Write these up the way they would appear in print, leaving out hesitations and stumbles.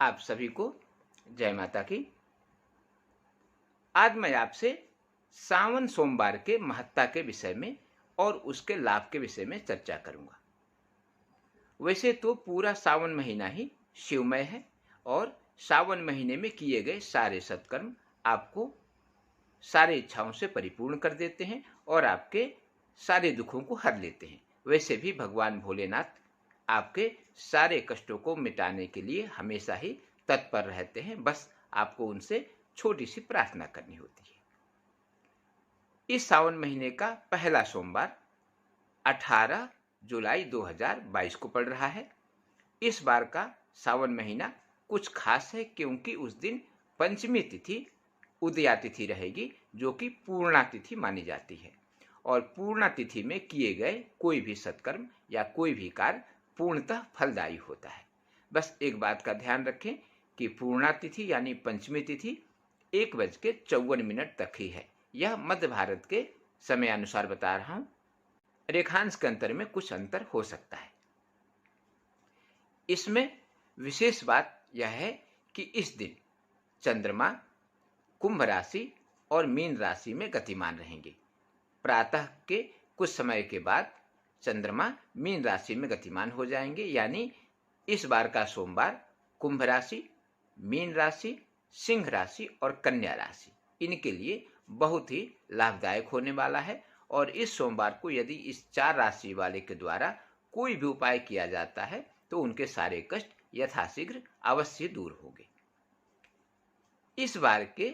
आप सभी को जय माता की। आज मैं आपसे सावन सोमवार के महत्ता के विषय में और उसके लाभ के विषय में चर्चा करूंगा। वैसे तो पूरा सावन महीना ही शिवमय है और सावन महीने में किए गए सारे सत्कर्म आपको सारे इच्छाओं से परिपूर्ण कर देते हैं और आपके सारे दुखों को हर लेते हैं। वैसे भी भगवान भोलेनाथ आपके सारे कष्टों को मिटाने के लिए हमेशा ही तत्पर रहते हैं। बस आपको उनसे छोटी सी प्रार्थना करनी होती है। इस सावन महीने का पहला सोमवार 18 जुलाई 2022 को पड़ रहा है। इस बार का सावन महीना कुछ खास है क्योंकि उस दिन पंचमी तिथि उदया तिथि रहेगी, जो कि पूर्णा तिथि मानी जाती है। और पूर्णा तिथि में किए गए कोई भी सत्कर्म या कोई भी कार्य पूर्णतः फलदायी होता है। बस एक बात का ध्यान रखें कि पूर्णा तिथि यानी पंचमी तिथि 1:54 तक ही है। यह मध्य भारत के समय अनुसार बता रहा हूं, रेखांश के अंतर में कुछ अंतर हो सकता है। इसमें विशेष बात यह है कि इस दिन चंद्रमा कुंभ राशि और मीन राशि में गतिमान रहेंगे। प्रातः के कुछ समय के बाद चंद्रमा मीन राशि में गतिमान हो जाएंगे, यानी इस बार का सोमवार कुंभ राशि, मीन राशि, सिंह राशि और कन्या राशि इनके लिए बहुत ही लाभदायक होने वाला है। और इस सोमवार को यदि इस 4 राशि वाले के द्वारा कोई भी उपाय किया जाता है तो उनके सारे कष्ट यथाशीघ्र अवश्य दूर होंगे। इस बार के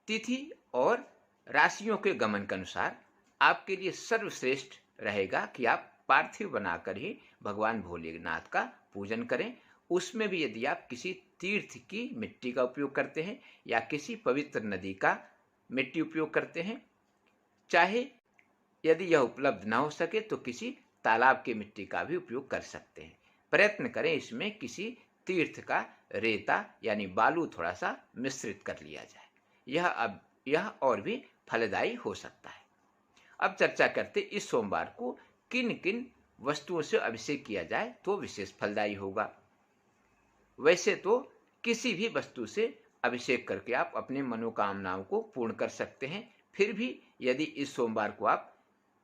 तिथि और राशियों के गमन के अनुसार आपके लिए सर्वश्रेष्ठ रहेगा कि आप पार्थिव बनाकर ही भगवान भोलेनाथ का पूजन करें। उसमें भी यदि आप किसी तीर्थ की मिट्टी का उपयोग करते हैं या किसी पवित्र नदी का मिट्टी उपयोग करते हैं, चाहे यदि यह उपलब्ध ना हो सके तो किसी तालाब की मिट्टी का भी उपयोग कर सकते हैं। प्रयत्न करें इसमें किसी तीर्थ का रेता यानी बालू थोड़ा सा मिश्रित कर लिया जाए। यह और भी फलदायी हो सकता है। अब चर्चा करते इस सोमवार को किन किन वस्तुओं से अभिषेक किया जाए तो विशेष फलदायी होगा। वैसे तो किसी भी वस्तु से अभिषेक करके आप अपने मनोकामनाओं को पूर्ण कर सकते हैं। फिर भी यदि इस सोमवार को आप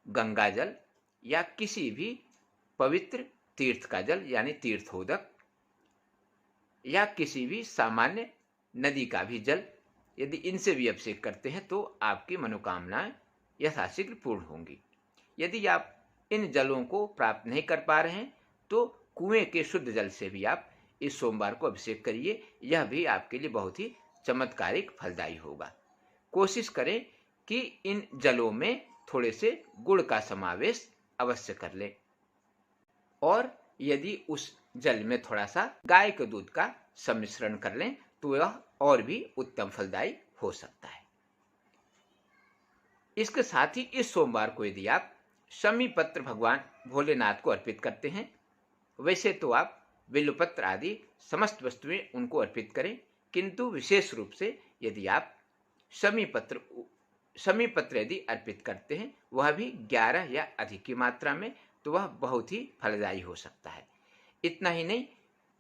गंगा जल या किसी भी पवित्र तीर्थ का जल यानी तीर्थोदक या किसी भी सामान्य नदी का भी जल यदि इनसे भी अभिषेक करते हैं तो आपकी मनोकामनाएं यथाशीघ्र पूर्ण होंगी। यदि आप इन जलों को प्राप्त नहीं कर पा रहे हैं तो कुएं के शुद्ध जल से भी आप इस सोमवार को अभिषेक करिए। यह भी आपके लिए बहुत ही चमत्कारिक फलदायी होगा। कोशिश करें कि इन जलों में थोड़े से गुड़ का समावेश अवश्य कर लें और यदि उस जल में थोड़ा सा गाय के दूध का सम्मिश्रण कर लें तो यह और भी उत्तम फलदायी हो सकता है। इसके साथ ही इस सोमवार को यदि आप शमी पत्र भगवान भोलेनाथ को अर्पित करते हैं, वैसे तो आप बिल्वपत्र आदि समस्त वस्तुएं उनको अर्पित करें, किंतु विशेष रूप से यदि आप शमी पत्र यदि अर्पित करते हैं, वह भी 11 या अधिक की मात्रा में, तो वह बहुत ही फलदायी हो सकता है। इतना ही नहीं,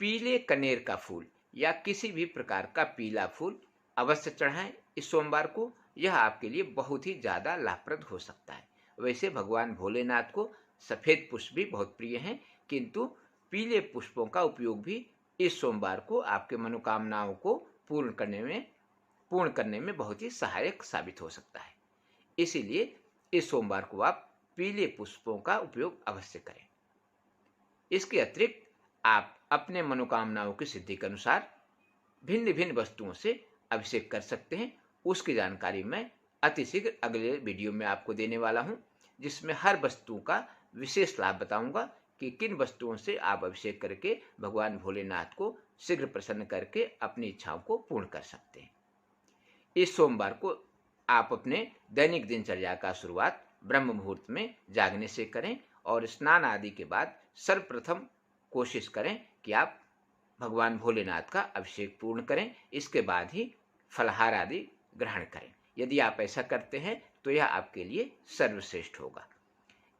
पीले कनेर का फूल या किसी भी प्रकार का पीला फूल अवश्य चढ़ाएं इस सोमवार को। यह आपके लिए बहुत ही ज्यादा लाभप्रद हो सकता है। वैसे भगवान भोलेनाथ को सफेद पुष्प भी बहुत प्रिय हैं, किंतु पीले पुष्पों का उपयोग भी इस सोमवार को आपके मनोकामनाओं को पूर्ण करने में बहुत ही सहायक साबित हो सकता है। इसीलिए इस सोमवार को आप पीले पुष्पों का उपयोग अवश्य करें। इसके अतिरिक्त आप अपने मनोकामनाओं की सिद्धि के अनुसार भिन्न भिन्न वस्तुओं से अभिषेक कर सकते हैं। उसकी जानकारी मैं अतिशीघ्र अगले वीडियो में आपको देने वाला हूं, जिसमें हर वस्तु का विशेष लाभ बताऊंगा कि किन वस्तुओं से आप अभिषेक करके भगवान भोलेनाथ को शीघ्र प्रसन्न करके अपनी इच्छाओं को पूर्ण कर सकते हैं। इस सोमवार को आप अपने दैनिक दिनचर्या का शुरुआत ब्रह्म मुहूर्त में जागने से करें और स्नान आदि के बाद सर्वप्रथम कोशिश करें कि आप भगवान भोलेनाथ का अभिषेक पूर्ण करें। इसके बाद ही फलाहार आदि ग्रहण करें। यदि आप ऐसा करते हैं तो यह आपके लिए सर्वश्रेष्ठ होगा।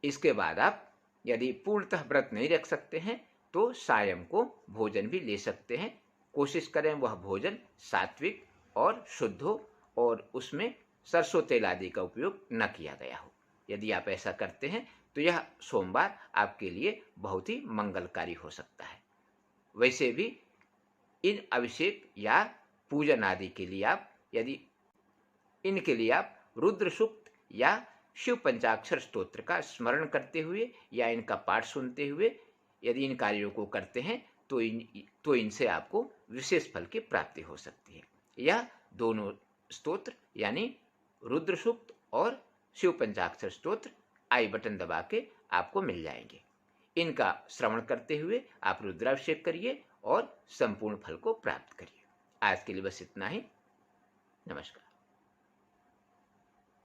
इसके बाद आप यदि पूर्णतः व्रत नहीं रख सकते हैं तो सायं को भोजन भी ले सकते हैं, कोशिश करें वह भोजन सात्विक और शुद्ध हो और उसमें सरसों तेल आदि का उपयोग न किया गया हो। यदि आप ऐसा करते हैं तो यह सोमवार आपके लिए बहुत ही मंगलकारी हो सकता है। वैसे भी इन अभिषेक या पूजन आदि के लिए आप रुद्र सूक्त या शिव पंचाक्षर स्तोत्र का स्मरण करते हुए या इनका पाठ सुनते हुए यदि इन कार्यों को करते हैं तो इनसे आपको विशेष फल की प्राप्ति हो सकती है। यह दोनों स्तोत्र यानी रुद्र सूक्त और शिव पंचाक्षर स्तोत्र आई बटन दबा के आपको मिल जाएंगे। इनका श्रवण करते हुए आप रुद्राभिषेक करिए और संपूर्ण फल को प्राप्त करिए। आज के लिए बस इतना ही। नमस्कार।